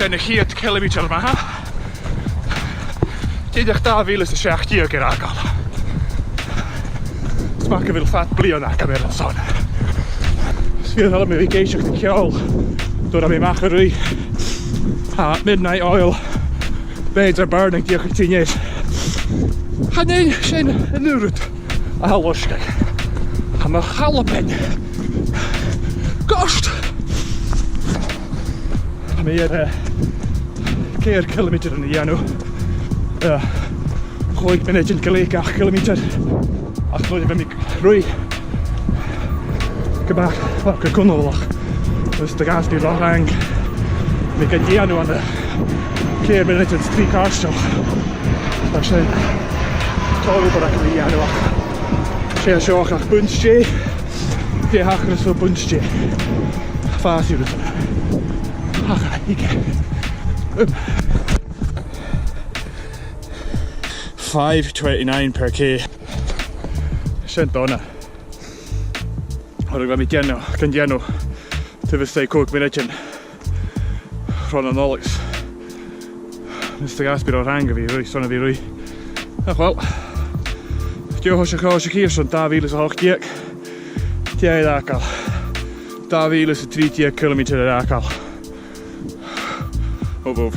zijn 100 kilometer maar. Dit daar willen ze 60 keer aan. Smaken wil vat plien aan camera zo'n. Speel helemaal weer kees op de kjol. Doordat mijn macherie. Midnight Oil. Beter burning die ik 10 is. Ga nee, zijn een uur. Hallo kijk. Ga maar galpen. Kost. Meer keer kilometer in de janu. Ja. Gooi ik ben net een gelijk 8 kilometer. Ach, nooit ben ik roei. Ik heb wat ik kon nog. Dus de gas die lang. Ik heb die janu aan de keer ben net een streetcar toch. Dat zijn toch dat ik die janu. Zeer zorgelijk puntje. Die hakken is zo puntje. Fast jullie. Ach, ik. 5.29 per k. Cent donna. Har ik met Jenno, kan Jenno te besteden kook met een van een Alex. Dus de gas bij de rangen weer, zo'n weer roei. Ach wel. Als je hier zo'n tawiel is hoog kijk. Jij daar al. Tawiel is 3 kilometer daar al. Op.